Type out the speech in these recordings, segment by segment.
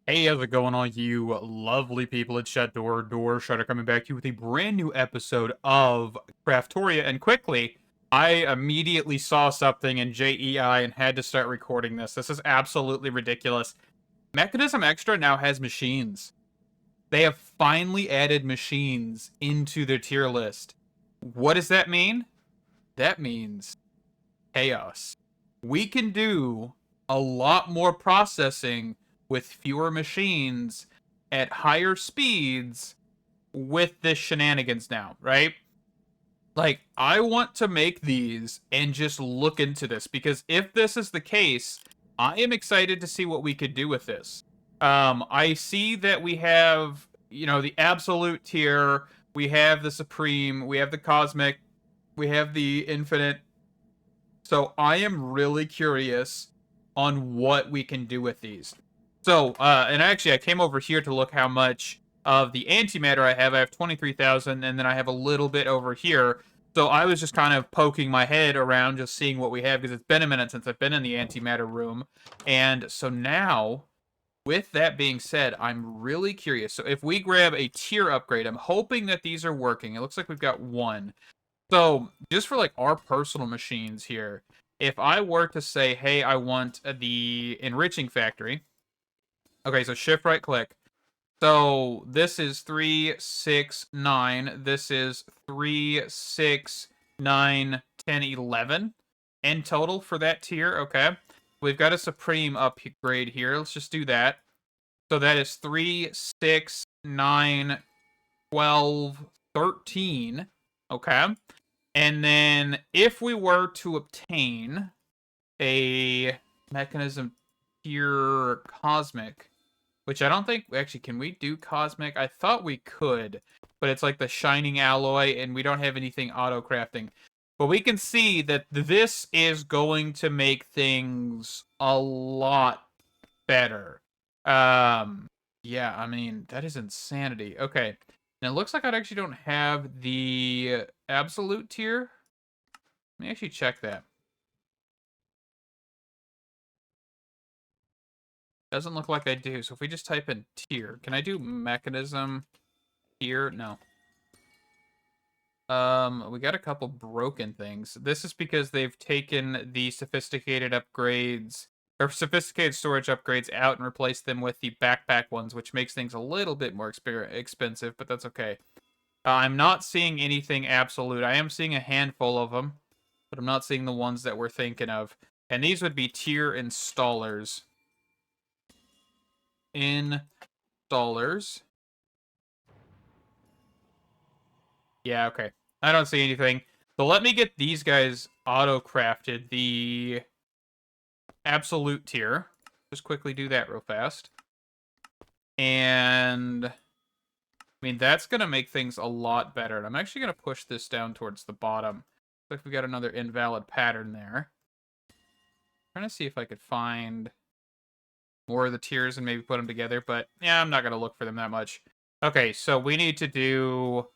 Hey, how's it going, all you lovely people? It's Door Shutter coming back to you with a brand new episode of Craftoria. And quickly, I immediately saw something in JEI and had to start recording this. This is absolutely ridiculous. Mechanism Extra now has machines. They have finally added machines into their tier list. What does that mean? That means chaos. We can do a lot more processing with fewer machines at higher speeds with this shenanigans now, right? Like, I want to make these and just look into this because if this is the case, I am excited to see what we could do with this. I see that we have, the absolute tier, we have the supreme, we have the cosmic, we have the infinite. So I am really curious on what we can do with these. So, and actually I came over here to look how much of the antimatter I have. I have 23,000, and then I have a little bit over here. So I was just kind of poking my head around, just seeing what we have, because it's been a minute since I've been in the antimatter room. And so now, with that being said, I'm really curious. So if we grab a tier upgrade, I'm hoping that these are working. It looks like we've got one. So, just for like our personal machines here, if I were to say, hey, I want the enriching factory. Okay, so shift right click. So this is 3, 6, 9. This is 3, 6, 9, 10, 11 in total for that tier. Okay. We've got a supreme upgrade here. Let's just do that. So that is 3, 6, 9, 12, 13. Okay. And then if we were to obtain a mechanism tier cosmic, which I don't think, actually, can we do cosmic? I thought we could, but it's like the shining alloy and we don't have anything auto crafting. But we can see that this is going to make things a lot better. Yeah, I mean, that is insanity. Okay. And it looks like I actually don't have the absolute tier. Let me actually check that. Doesn't look like I do. So if we just type in tier, can I do mechanism tier? No. We got a couple broken things. This is because they've taken the sophisticated upgrades or sophisticated storage upgrades out and replaced them with the backpack ones, which makes things a little bit more expensive, but that's okay. I'm not seeing anything absolute. I am seeing a handful of them, but I'm not seeing the ones that we're thinking of. And these would be tier installers. Installers. Yeah, okay. I don't see anything. So let me get these guys auto-crafted. The absolute tier. Just quickly do that real fast. And I mean, that's going to make things a lot better. And I'm actually going to push this down towards the bottom. Looks like we got another invalid pattern there. Trying to see if I could find more of the tiers and maybe put them together. But yeah, I'm not going to look for them that much. Okay, so we need to do,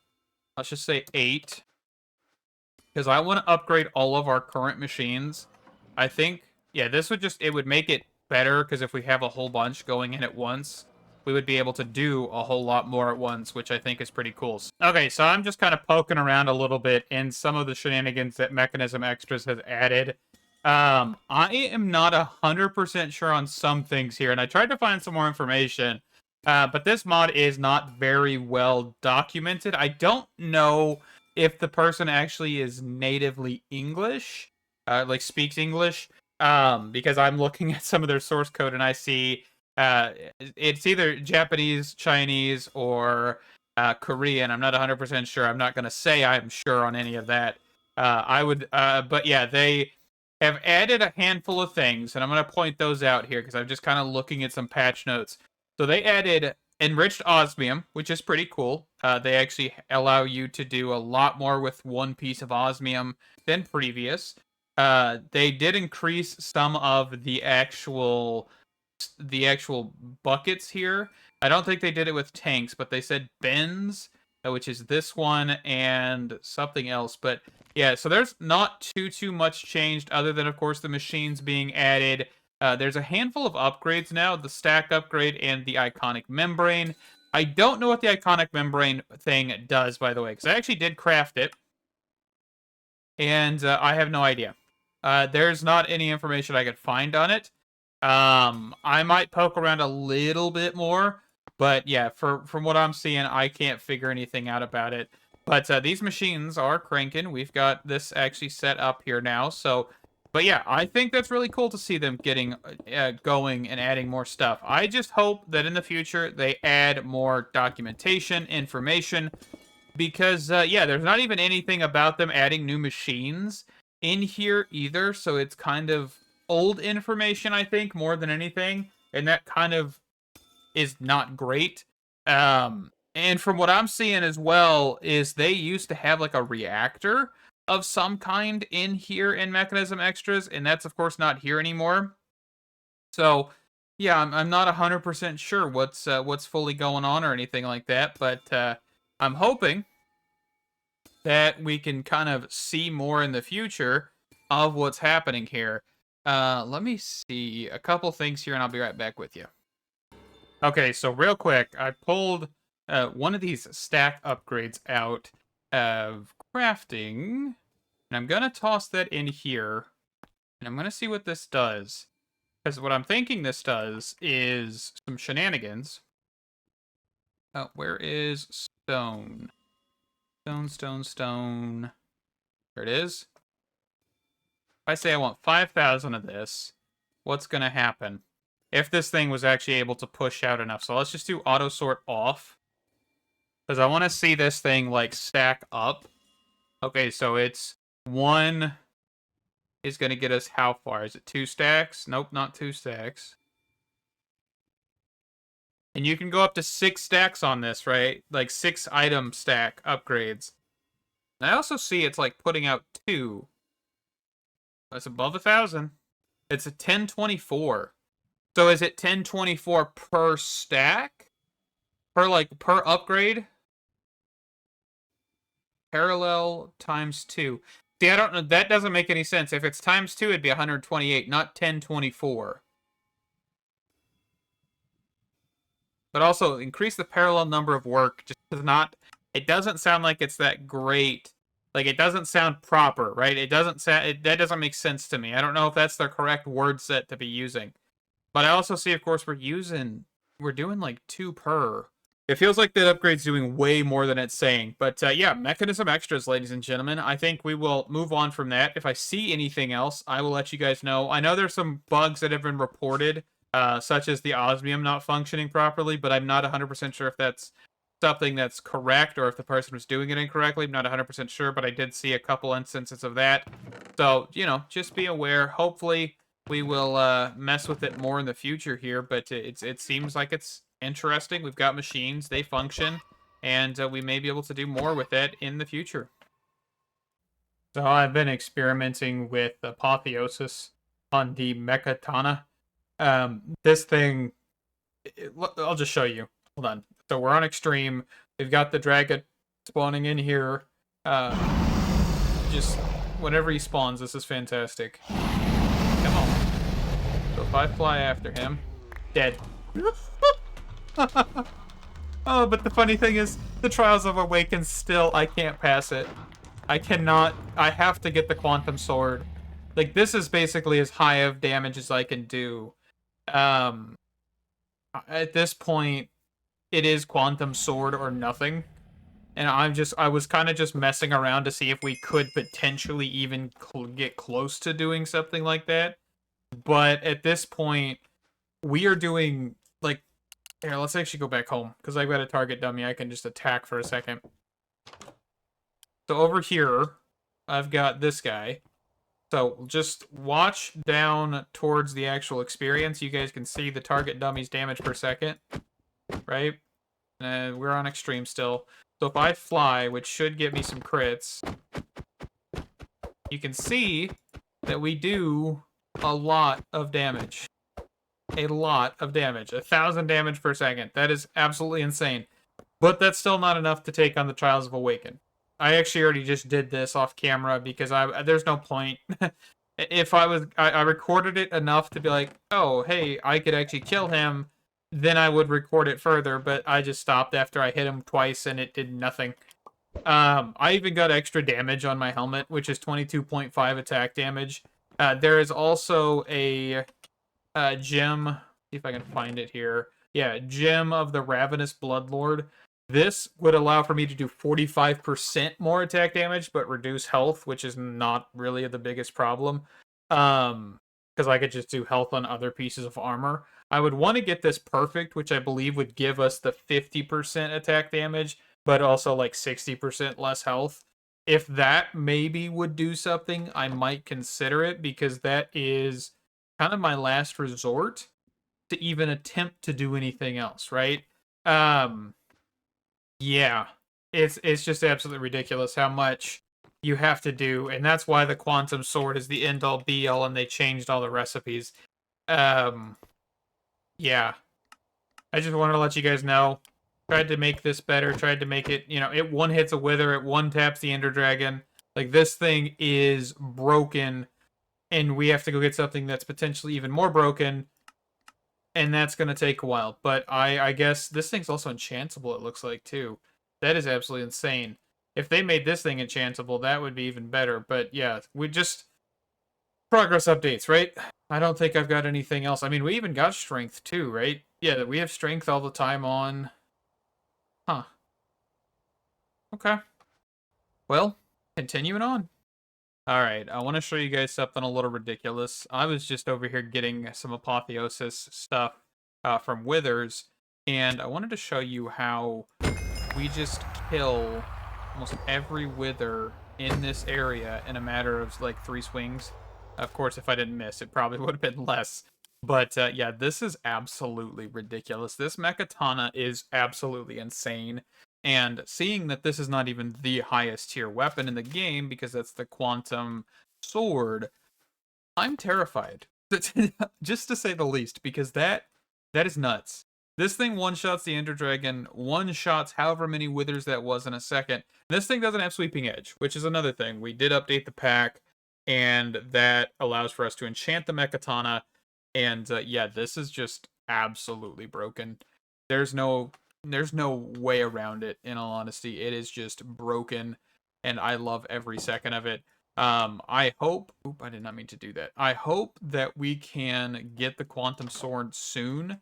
let's just say 8. Because I want to upgrade all of our current machines. I think, yeah, this would just, it would make it better, because if we have a whole bunch going in at once, we would be able to do a whole lot more at once, which I think is pretty cool. Okay, so I'm just kind of poking around a little bit in some of the shenanigans that Mekanism Extras has added. I am not 100% sure on some things here, and I tried to find some more information, but this mod is not very well documented. I don't know if the person actually is natively English, like speaks English, because I'm looking at some of their source code and I see it's either Japanese, Chinese, or Korean. I'm not 100% sure. I'm not going to say I'm sure on any of that. But yeah, they have added a handful of things, and I'm going to point those out here because I'm just kind of looking at some patch notes. So they added enriched osmium, which is pretty cool. They actually allow you to do a lot more with one piece of osmium than previous. They did increase some of the actual buckets here. I don't think they did it with tanks, but they said bins, which is this one and something else. But yeah, so there's not too much changed other than, of course, the machines being added. There's a handful of upgrades now, the stack upgrade and the iconic membrane. I don't know what the iconic membrane thing does, by the way, because I actually did craft it, and I have no idea. There's not any information I could find on it. I might poke around a little bit more, but yeah, from what I'm seeing, I can't figure anything out about it. But these machines are cranking. We've got this actually set up here now, so... But yeah, I think that's really cool to see them getting going and adding more stuff. I just hope that in the future they add more documentation, information, because yeah, there's not even anything about them adding new machines in here either, so it's kind of old information, I think, more than anything, and that kind of is not great. And from what I'm seeing as well, is they used to have like a reactor of some kind in here in Mekanism Extras, and that's of course not here anymore. So yeah, I'm not 100% sure what's fully going on or anything like that, but I'm hoping that we can kind of see more in the future of what's happening here. Let me see a couple things here, and I'll be right back with you. Okay, so real quick, I pulled one of these stack upgrades out of crafting, and I'm gonna toss that in here, and I'm gonna see what this does. Because what I'm thinking this does is some shenanigans. Oh, where is stone? Stone. There it is. If I say I want 5,000 of this, what's gonna happen? If this thing was actually able to push out enough. So let's just do auto sort off. Because I want to see this thing, like, stack up. Okay, so it's 1 is going to get us how far? Is it 2 stacks? Nope, not 2 stacks. And you can go up to 6 stacks on this, right? Like, 6 item stack upgrades. And I also see it's, like, putting out 2. That's above 1,000. It's a 1024. So is it 1024 per stack? Per upgrade? Parallel times 2. See, I don't know. That doesn't make any sense. If it's times 2, it'd be 128, not 1024. But also, increase the parallel number of work. Just does not... It doesn't sound like it's that great. Like, it doesn't sound proper, right? It doesn't sound... That doesn't make sense to me. I don't know if that's the correct word set to be using. But I also see, of course, we're doing like 2 per. It feels like that upgrade's doing way more than it's saying. But yeah, Mekanism Extras, ladies and gentlemen. I think we will move on from that. If I see anything else, I will let you guys know. I know there's some bugs that have been reported, such as the osmium not functioning properly, but I'm not 100% sure if that's something that's correct or if the person was doing it incorrectly. I'm not 100% sure, but I did see a couple instances of that. So, you know, just be aware. Hopefully we will mess with it more in the future here, but it seems like it's interesting. We've got machines, they function, and we may be able to do more with it in the future. So I've been experimenting with Apotheiosis on the Mekatana. This thing, I'll just show you. Hold on. So we're on extreme. We've got the dragon spawning in here. Just whenever he spawns, this is fantastic. Come on. So if I fly after him, dead. Oh, but the funny thing is, the Trials of Awaken still, I can't pass it. I cannot, I have to get the Quantum Sword. Like, this is basically as high of damage as I can do. At this point, it is Quantum Sword or nothing. And I was kind of just messing around to see if we could potentially even get close to doing something like that. But at this point, we are doing, like, here, let's actually go back home, because I've got a target dummy I can just attack for a second. So over here, I've got this guy. So just watch down towards the actual experience. You guys can see the target dummy's damage per second, right? We're on extreme still. So if I fly, which should get me some crits, you can see that we do a lot of damage. A lot of damage. 1,000 damage per second. That is absolutely insane. But that's still not enough to take on the Trials of Awaken. I actually already just did this off camera because there's no point. If I recorded it enough to be like, oh, hey, I could actually kill him, then I would record it further, but I just stopped after I hit him twice and it did nothing. I even got extra damage on my helmet, which is 22.5 attack damage. There is also a gem. See if I can find it here. Yeah, Gem of the Ravenous Bloodlord. This would allow for me to do 45% more attack damage, but reduce health, which is not really the biggest problem. Because I could just do health on other pieces of armor. I would want to get this perfect, which I believe would give us the 50% attack damage, but also like 60% less health. If that maybe would do something, I might consider it because that is kind of my last resort to even attempt to do anything else, right? Um yeah. It's just absolutely ridiculous how much you have to do, and that's why the quantum sword is the end all be all and they changed all the recipes. Um yeah. I just wanted to let you guys know. Tried to make this better, tried to make it, it one hits a wither, it one taps the Ender Dragon. Like this thing is broken, and we have to go get something that's potentially even more broken, and that's going to take a while. But I guess this thing's also enchantable, it looks like, too. That is absolutely insane. If they made this thing enchantable, that would be even better. But yeah, we just... Progress updates, right? I don't think I've got anything else. I mean, we even got strength, too, right? Yeah, we have strength all the time on... Huh. Okay. Well, continuing on. Alright, I want to show you guys something a little ridiculous. I was just over here getting some Apotheiosis stuff from Withers, and I wanted to show you how we just kill almost every Wither in this area in a matter of like 3 swings. Of course, if I didn't miss, it probably would have been less. But yeah, this is absolutely ridiculous. This Mekatana is absolutely insane. And seeing that this is not even the highest tier weapon in the game, because that's the Quantum Sword, I'm terrified. Just to say the least, because that is nuts. This thing one-shots the Ender Dragon, one-shots however many withers that was in a second. This thing doesn't have Sweeping Edge, which is another thing. We did update the pack, and that allows for us to enchant the Mekatana. And yeah, this is just absolutely broken. There's no there's no way around it, in all honesty. It is just broken, and I love every second of it. I hope... Oop, I did not mean to do that. I hope that we can get the Quantum Sword soon,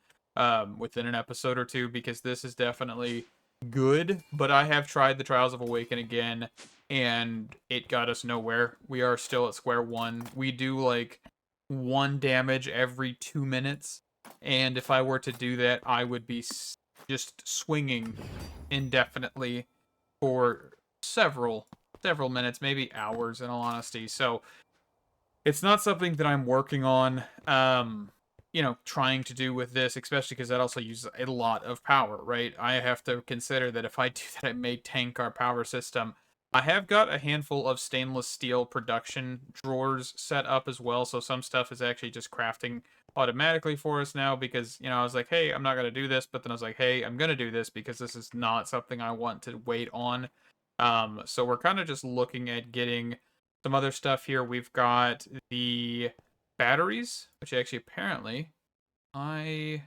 within an episode or two, because this is definitely good, but I have tried the Trials of Awaken again, and it got us nowhere. We are still at square one. We do, like, 1 damage every 2 minutes, and if I were to do that, I would be just swinging indefinitely for several minutes, maybe hours, in all honesty. So it's not something that I'm working on, trying to do with this, especially because that also uses a lot of power, right? I have to consider that if I do that, it may tank our power system. I have got a handful of stainless steel production drawers set up as well, so some stuff is actually just crafting automatically for us now, because, I was like, hey, I'm not going to do this, but then I was like, hey, I'm going to do this because this is not something I want to wait on. So we're kind of just looking at getting some other stuff here. We've got the batteries, which actually apparently I...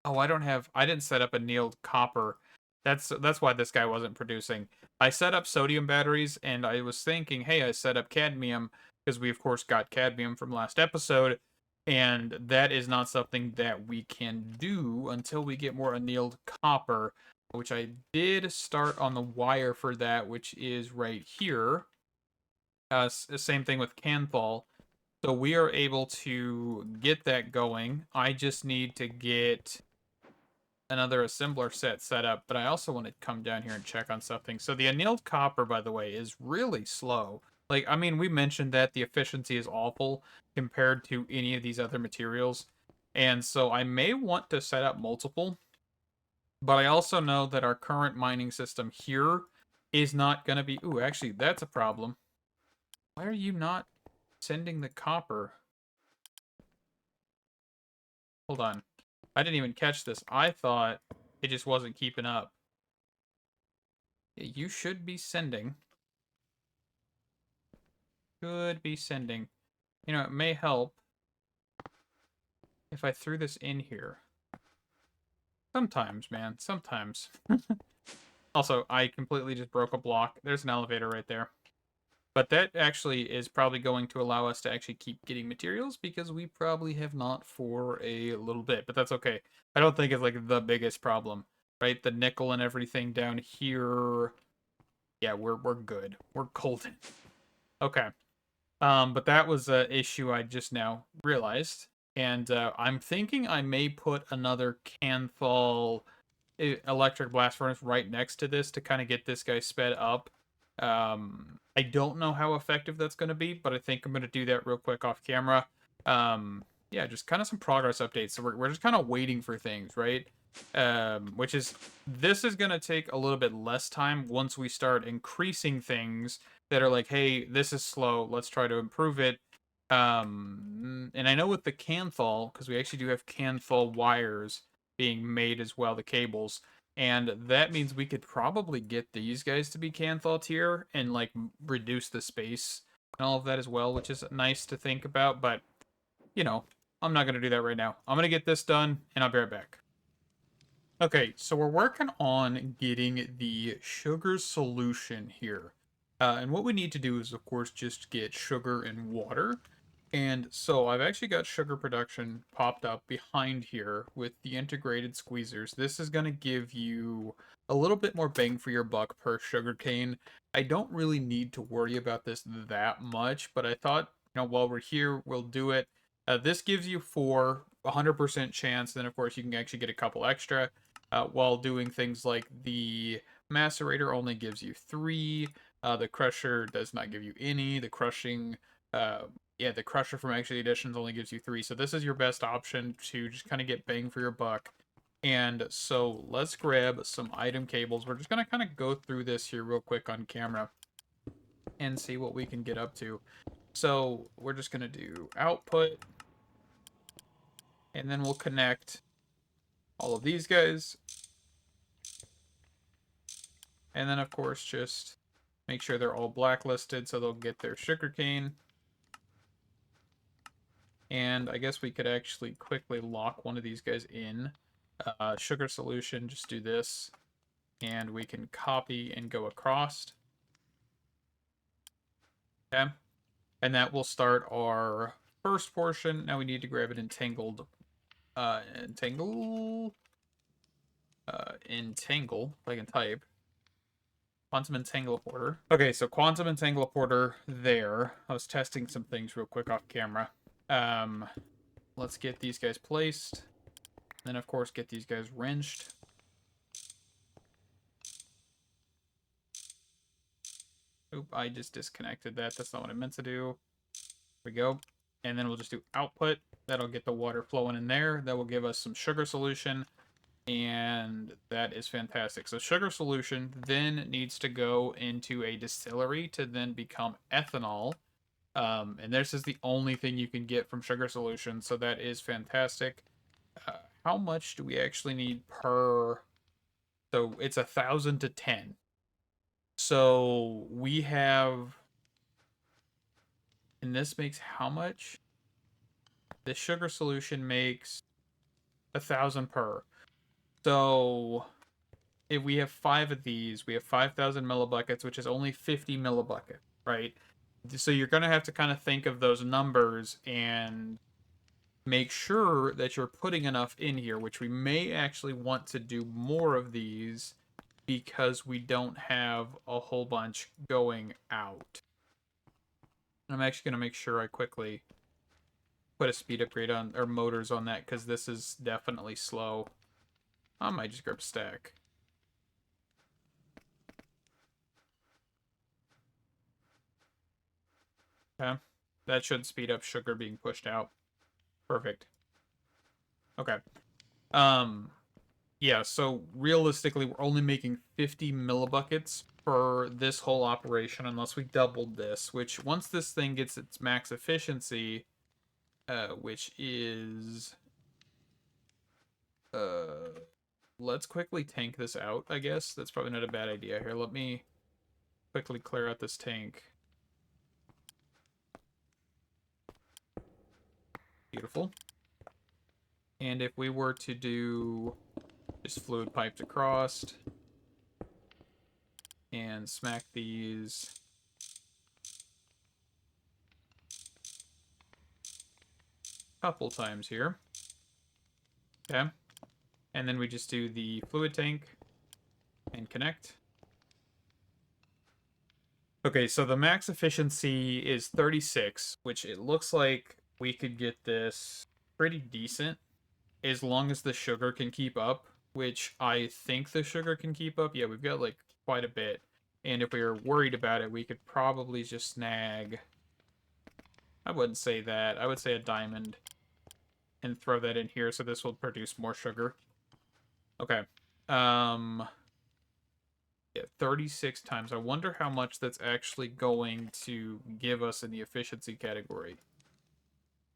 Oh, I didn't set up annealed copper. That's why this guy wasn't producing. I set up sodium batteries, and I was thinking, hey, I set up cadmium, because we, of course, got cadmium from last episode, and that is not something that we can do until we get more annealed copper, which I did start on the wire for that, which is right here. Same thing with Canthal. So we are able to get that going. I just need to get another assembler set up, but I also want to come down here and check on something. So the annealed copper, by the way, is really slow. Like, I mean, we mentioned that the efficiency is awful compared to any of these other materials. And so I may want to set up multiple, but I also know that our current mining system here is not going to be... Ooh, actually, that's a problem. Why are you not sending the copper? Hold on. I didn't even catch this. I thought it just wasn't keeping up. You should be sending should be sending. You know, it may help if I threw this in here. Sometimes, man. Sometimes. Also, I completely just broke a block. There's an elevator right there. But that actually is probably going to allow us to actually keep getting materials because we probably have not for a little bit. But that's okay. I don't think it's like the biggest problem, right? The nickel and everything down here. Yeah, we're good. We're golden. Okay. But that was an issue I just now realized. And I'm thinking I may put another Canthal electric blast furnace right next to this to kind of get this guy sped up. I don't know how effective that's going to be, but I think I'm going to do that real quick off camera. Yeah, just kind of some progress updates. So we're just kind of waiting for things, right? Which is, this is going to take a little bit less time once we start increasing things that are like, hey, this is slow, let's try to improve it. And I know with the Canthal, because we actually do have Canthal wires being made as well, the cables, and that means we could probably get these guys to be Canthal tier and like reduce the space and all of that as well, which is nice to think about, but you know, I'm not going to do that right now. I'm going to get this done and I'll be right back. Okay, so we're working on getting the sugar solution here. And what we need to do is, of course, just get sugar and water. And so I've actually got sugar production popped up behind here with the integrated squeezers. This is going to give you a little bit more bang for your buck per sugarcane. I don't really need to worry about this that much, but I thought, you know, while we're here, we'll do it. This gives you 100% chance. Then, of course, you can actually get a couple extra. While doing things like the macerator only gives you 3. The crusher does not give you any. The crushing, the crusher from Actually Editions only gives you 3. So this is your best option to just kind of get bang for your buck. And so let's grab some item cables. We're just going to kind of go through this here real quick on camera and see what we can get up to. So we're just going to do output, and then we'll connect all of these guys. And then, of course, just make sure they're all blacklisted so they'll get their sugarcane. And I guess we could actually quickly lock one of these guys in. Sugar solution, just do this. And we can copy and go across. Okay. And that will start our first portion. Now we need to grab an entangle, if I can type. Quantum Entangle Porter. Okay, so Quantum Entangle Porter there. I was testing some things real quick off camera. Let's get these guys placed. Then, of course, get these guys wrenched. Oop, I just disconnected that. That's not what I meant to do. There we go. And then we'll just do output. That'll get the water flowing in there. That will give us some sugar solution. And that is fantastic. So sugar solution then needs to go into a distillery to then become ethanol. And this is the only thing you can get from sugar solution. So that is fantastic. How much do we actually need per... So it's 1,000 to 10. So we have... And this makes how much? The sugar solution makes 1,000 per. So if we have 5 of these, we have 5,000 millibuckets, which is only 50 millibucket, right? So you're going to have to kind of think of those numbers and make sure that you're putting enough in here, which we may actually want to do more of these because we don't have a whole bunch going out. I'm actually going to make sure I quickly put a speed upgrade on, or motors on that, because this is definitely slow. I might just grab stack. Okay. That should speed up sugar being pushed out. Perfect. Okay. Yeah, so realistically, we're only making 50 millibuckets for this whole operation unless we doubled this, which once this thing gets its max efficiency, which is... let's quickly tank this out, I guess. That's probably not a bad idea. Here, let me quickly clear out this tank. Beautiful. And if we were to do just fluid pipes across and smack these a couple times here. Okay. And then we just do the fluid tank and connect. Okay, so the max efficiency is 36, which it looks like we could get this pretty decent as long as the sugar can keep up, which I think the sugar can keep up. Yeah, we've got like quite a bit. And if we were worried about it, we could probably just snag... I wouldn't say that. I would say a diamond and throw that in here so this will produce more sugar. Okay. Yeah, 36 times. I wonder how much that's actually going to give us in the efficiency category.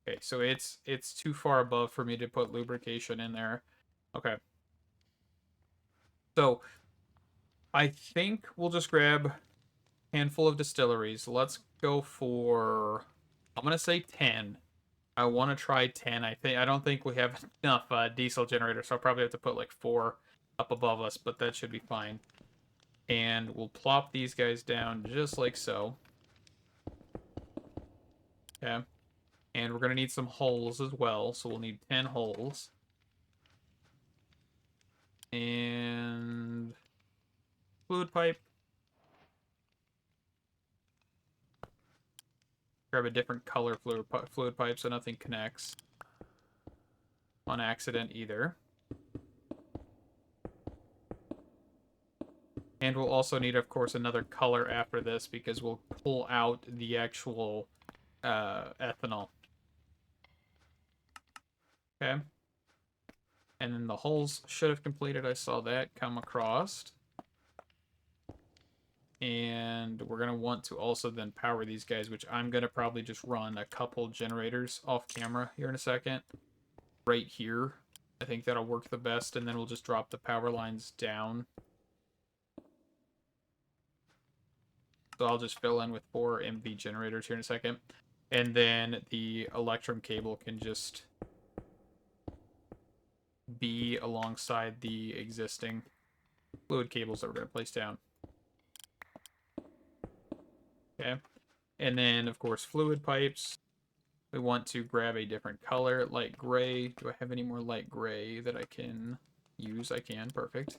Okay, so it's too far above for me to put lubrication in there. Okay. So I think we'll just grab a handful of distilleries. Let's go for, I'm gonna say 10. I want to try 10. I don't think we have enough diesel generators, so I'll probably have to put like 4 up above us, but that should be fine. And we'll plop these guys down just like so. Okay. And we're going to need some holes as well, so we'll need 10 holes. And fluid pipe. Grab a different color fluid pipe so nothing connects on accident either. And we'll also need, of course, another color after this because we'll pull out the actual ethanol. Okay. And then the holes should have completed. I saw that come across. And we're going to want to also then power these guys, which I'm going to probably just run a couple generators off camera here in a second. Right here. I think that'll work the best, and then we'll just drop the power lines down. So I'll just fill in with 4 MV generators here in a second. And then the electrum cable can just be alongside the existing fluid cables that we're going to place down. Okay. And then, of course, fluid pipes. We want to grab a different color, light gray. Do I have any more light gray that I can use? I can. Perfect.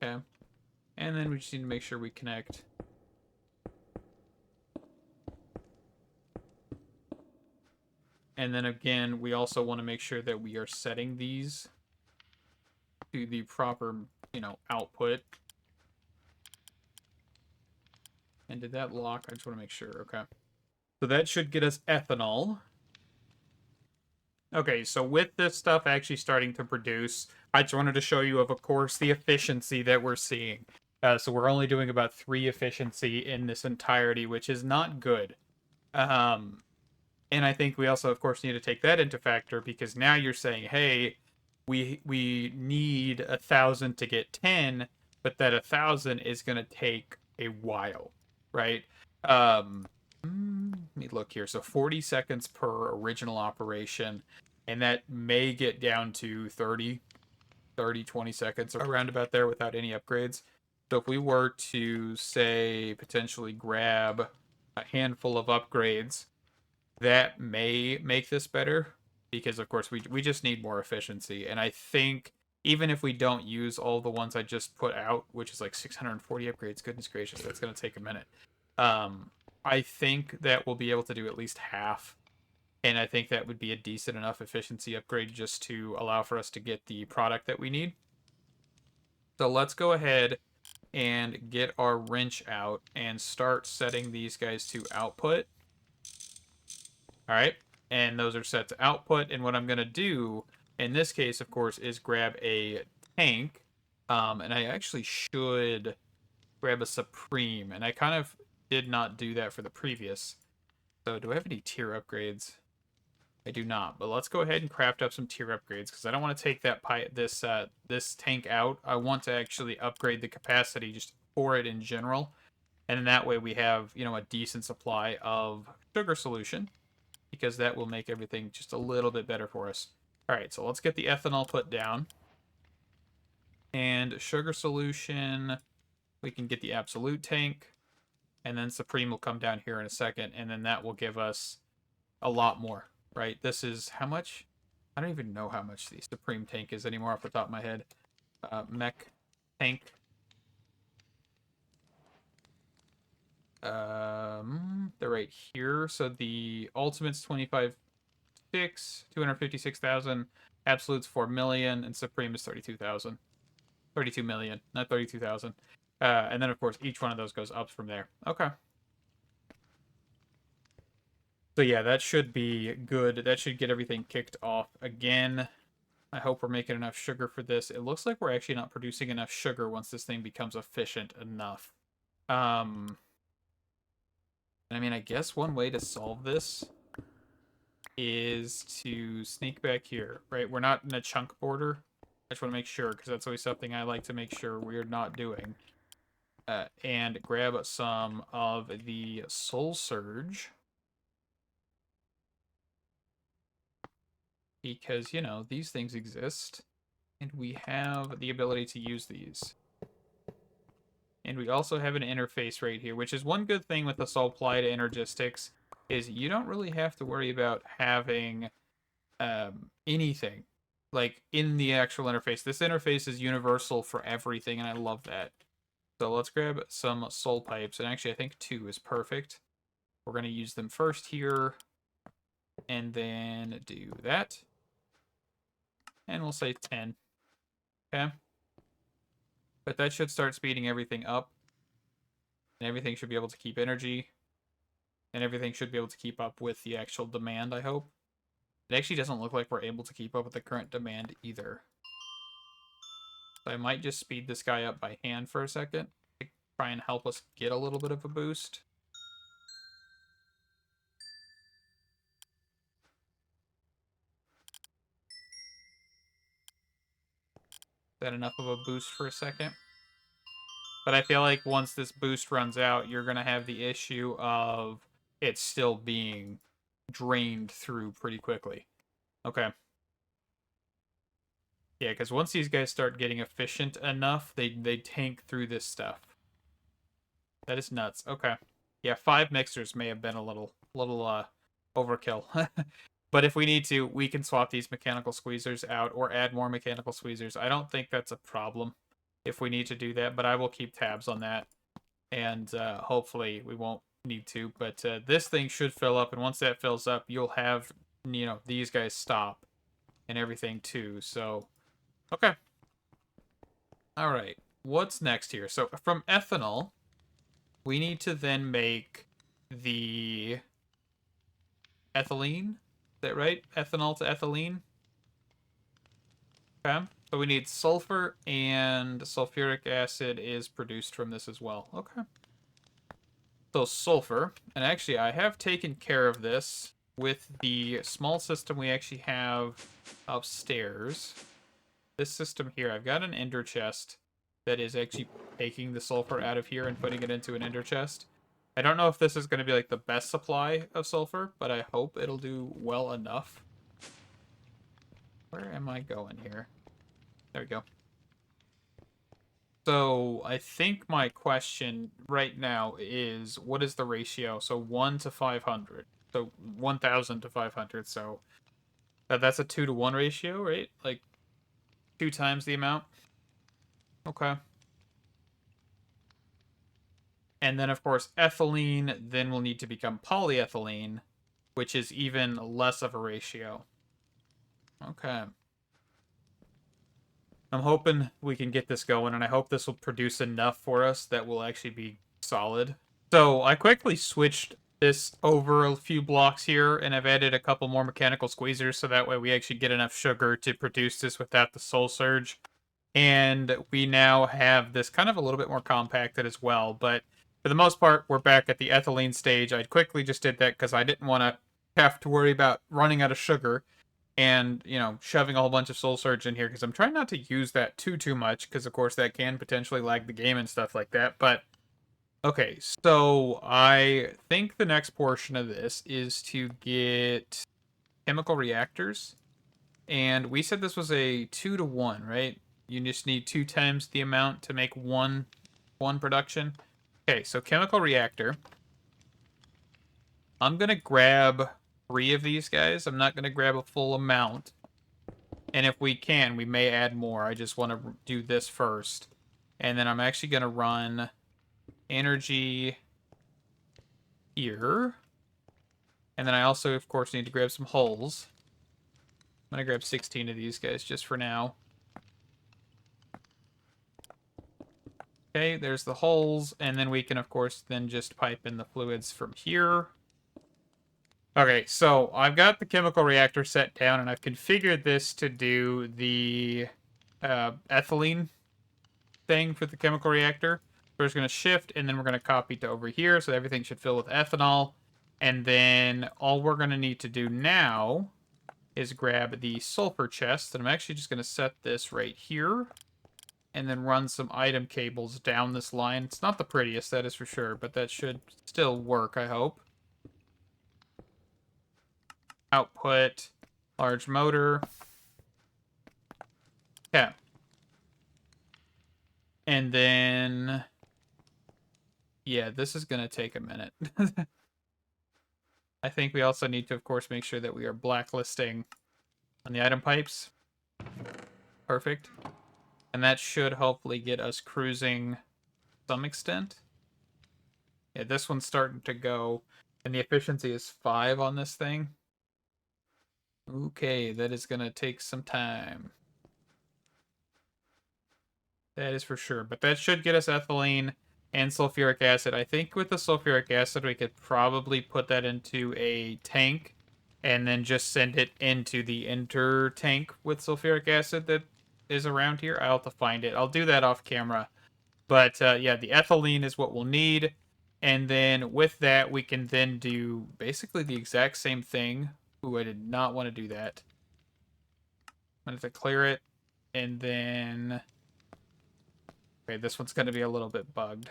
Okay. And then we just need to make sure we connect. And then again, we also want to make sure that we are setting these to the proper, output. And did that lock? I just want to make sure. Okay. So that should get us ethanol. Okay, so with this stuff actually starting to produce, I just wanted to show you, of course, the efficiency that we're seeing. So we're only doing about 3 efficiency in this entirety, which is not good. And I think we also, of course, need to take that into factor because now you're saying, hey, we need 1,000 to get 10, but that 1,000 is going to take a while, right? Let me look here. So 40 seconds per original operation, and that may get down to 20 seconds, around about there without any upgrades. So if we were to, say, potentially grab a handful of upgrades, that may make this better because, of course, we just need more efficiency. And I think even if we don't use all the ones I just put out, which is like 640 upgrades, goodness gracious, that's going to take a minute. I think that we'll be able to do at least half. And I think that would be a decent enough efficiency upgrade just to allow for us to get the product that we need. So let's go ahead and get our wrench out and start setting these guys to output. All right, and those are set to output. And what I'm going to do in this case, of course, is grab a tank. And I actually should grab a Supreme. And I kind of did not do that for the previous. So do I have any tier upgrades? I do not, but let's go ahead and craft up some tier upgrades because I don't want to take that this tank out. I want to actually upgrade the capacity just for it in general. And then that way we have, you know, a decent supply of sugar solution, because that will make everything just a little bit better for us. All right, so let's get the ethanol put down. And sugar solution, we can get the absolute tank. And then Supreme will come down here in a second, and then that will give us a lot more, right? This is how much? I don't even know how much the Supreme tank is anymore off the top of my head. Mech tank. They're right here. So the ultimate's 25.6, 256,000. Absolute's 4 million, and Supreme is 32,000. 32 million, not 32,000. And then, of course, each one of those goes up from there. Okay. So, yeah, that should be good. That should get everything kicked off again. I hope we're making enough sugar for this. It looks like we're actually not producing enough sugar once this thing becomes efficient enough. I mean, I guess one way to solve this is to sneak back here, right? We're not in a chunk border. I just want to make sure, because that's always something I like to make sure we're not doing. And grab some of the Soul Surge. Because, you know, these things exist. And we have the ability to use these. And we also have an interface right here, which is one good thing with the supply to Energistics, is you don't really have to worry about having anything like in the actual interface. This interface is universal for everything, and I love that. So let's grab some soul pipes, and actually I think 2 is perfect. We're going to use them first here, and then do that. And we'll say 10. Okay. But that should start speeding everything up. And everything should be able to keep energy. And everything should be able to keep up with the actual demand, I hope. It actually doesn't look like we're able to keep up with the current demand either. So I might just speed this guy up by hand for a second to try and help us get a little bit of a boost. Is that enough of a boost for a second? But I feel like once this boost runs out, you're going to have the issue of it still being drained through pretty quickly. Okay. Yeah, because once these guys start getting efficient enough, they tank through this stuff. That is nuts. Okay. Yeah, 5 mixers may have been a little overkill. But if we need to, we can swap these mechanical squeezers out or add more mechanical squeezers. I don't think that's a problem if we need to do that, but I will keep tabs on that. And hopefully we won't need to. But this thing should fill up, and once that fills up, you'll have, you know, these guys stop and everything too. So, okay. All right. What's next here? So from ethanol, we need to then make the ethylene. Is that right? Ethanol to ethylene. Okay. So we need sulfur, and sulfuric acid is produced from this as well. Okay. So sulfur, and actually I have taken care of this with the small system we actually have upstairs. This system here, I've got an ender chest that is actually taking the sulfur out of here and putting it into an ender chest. I don't know if this is going to be like the best supply of sulfur, but I hope it'll do well enough. Where am I going here? There we go. So I think my question right now is, what is the ratio? So 1 to 500. So 1,000 to 500. So that's a 2 to 1 ratio, right? Like 2 times the amount. Okay. And then, of course, ethylene then will need to become polyethylene, which is even less of a ratio. Okay. I'm hoping we can get this going, and I hope this will produce enough for us that will actually be solid. So I quickly switched this over a few blocks here, and I've added a couple more mechanical squeezers, so that way we actually get enough sugar to produce this without the soul surge. And we now have this kind of a little bit more compacted as well, but for the most part, we're back at the ethylene stage. I quickly just did that because I didn't want to have to worry about running out of sugar and, you know, shoving a whole bunch of soul surge in here, because I'm trying not to use that too much, because of course that can potentially lag the game and stuff like that. But Okay, so I think the next portion of this is to get chemical reactors. And we said this was a 2-to-1, right? You just need 2 times the amount to make one production. Okay, so chemical reactor. I'm gonna grab 3 of these guys. I'm not gonna grab a full amount. And if we can, we may add more. I just want to do this first. And then I'm actually gonna run energy here. And then I also, of course, need to grab some holes. I'm gonna grab 16 of these guys just for now. Okay, there's the holes, and then we can, of course, then just pipe in the fluids from here. Okay, so I've got the chemical reactor set down, and I've configured this to do the ethylene thing for the chemical reactor. We're just going to shift, and then we're going to copy to over here, so everything should fill with ethanol. And then all we're going to need to do now is grab the sulfur chest, and I'm actually just going to set this right here, and then run some item cables down this line. It's not the prettiest, that is for sure, but that should still work, I hope. Output, large motor. Yeah. And then, yeah, this is going to take a minute. I think we also need to, of course, make sure that we are blacklisting on the item pipes. Perfect. And that should hopefully get us cruising to some extent. Yeah, this one's starting to go, and the efficiency is 5 on this thing. Okay, that is going to take some time. That is for sure. But that should get us ethylene and sulfuric acid. I think with the sulfuric acid, we could probably put that into a tank and then just send it into the inter tank with sulfuric acid that is around here. I'll have to find it. I'll do that off camera. But yeah, the ethylene is what we'll need. And then with that, we can then do basically the exact same thing. Ooh, I did not want to do that. I'm going to have to clear it. And then... Okay, this one's going to be a little bit bugged.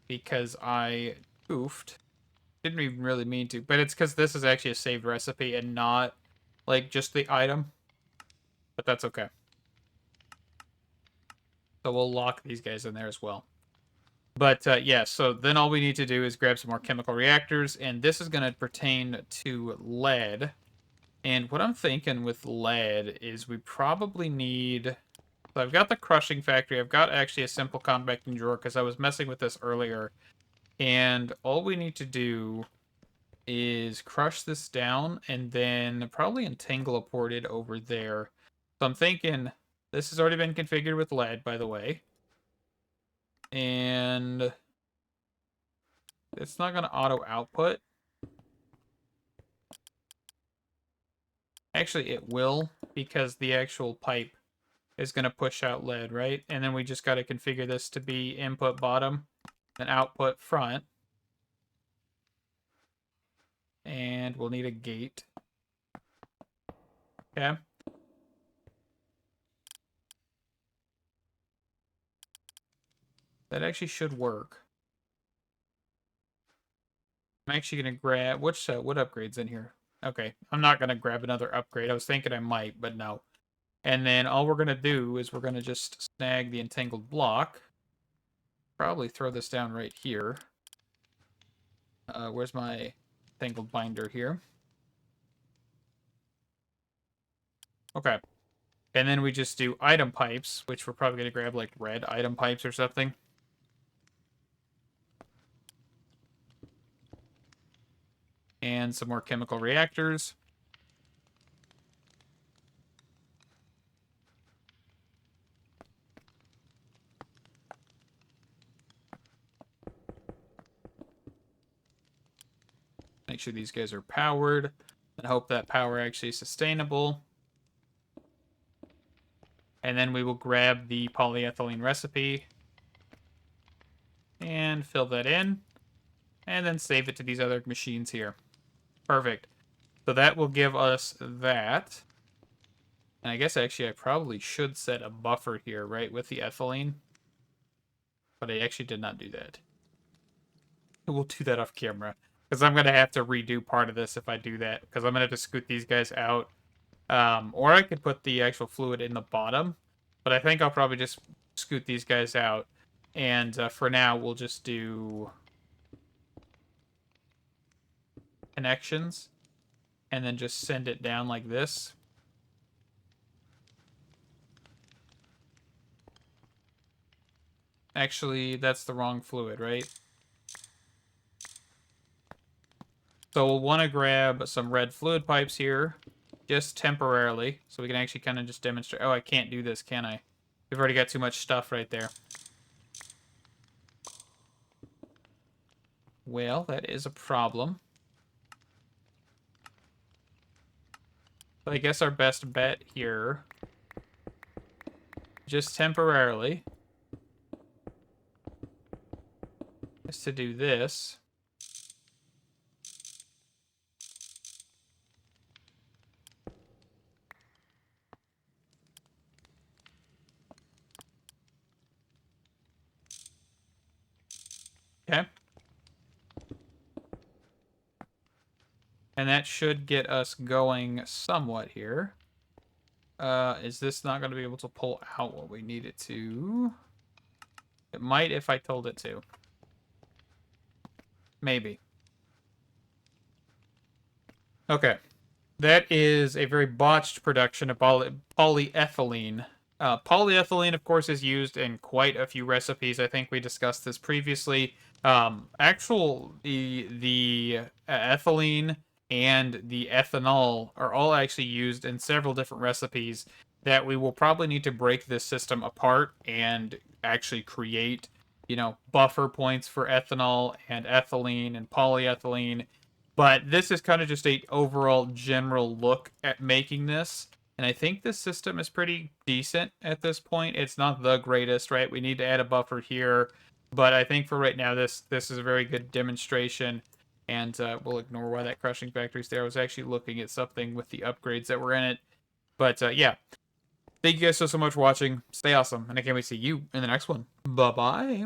Because I goofed. Didn't even really mean to. But it's because this is actually a saved recipe and not, like, just the item. But that's okay. So we'll lock these guys in there as well. But yeah, so then all we need to do is grab some more chemical reactors, and this is going to pertain to lead. And what I'm thinking with lead is we probably need... So I've got the crushing factory. I've got actually a simple compacting drawer because I was messing with this earlier. And all we need to do is crush this down and then probably entangle a ported over there. So I'm thinking this has already been configured with lead, by the way. And it's not going to auto output. Actually, it will, because the actual pipe is going to push out lead, right? And then we just got to configure this to be input bottom and output front. And we'll need a gate. Okay. That actually should work. I'm actually going to grab... what upgrade's in here? Okay, I'm not going to grab another upgrade. I was thinking I might, but no. And then all we're going to do is we're going to just snag the entangled block. Probably throw this down right here. Where's my entangled binder here? Okay. And then we just do item pipes, which we're probably going to grab like red item pipes or something. And some more chemical reactors. Make sure these guys are powered. And hope that power actually is sustainable. And then we will grab the polyethylene recipe. And fill that in. And then save it to these other machines here. Perfect. So that will give us that. And I guess actually I probably should set a buffer here, right, with the ethylene. But I actually did not do that. We'll do that off camera. Because I'm going to have to redo part of this if I do that. Because I'm going to have to scoot these guys out. Or I could put the actual fluid in the bottom. But I think I'll probably just scoot these guys out. And for now, we'll just do connections. And then just send it down like this. Actually, that's the wrong fluid, right? So we'll want to grab some red fluid pipes here, just temporarily, so we can actually kind of just demonstrate. Oh, I can't do this, can I? We've already got too much stuff right there. Well, that is a problem. But I guess our best bet here, just temporarily, is to do this. Okay. And that should get us going somewhat here. Is this not going to be able to pull out what we need it to? It might if I told it to. Maybe. Okay. That is a very botched production of polyethylene. Polyethylene, of course, is used in quite a few recipes. I think we discussed this previously. The ethylene and the ethanol are all actually used in several different recipes that we will probably need to break this system apart and actually create, buffer points for ethanol and ethylene and polyethylene. But this is kind of just a overall general look at making this. And I think this system is pretty decent at this point. It's not the greatest, right? We need to add a buffer here. But I think for right now, this is a very good demonstration. And we'll ignore why that crushing factory's there. I was actually looking at something with the upgrades that were in it. But yeah, thank you guys so much for watching. Stay awesome. And I can't wait to see you in the next one. Bye-bye.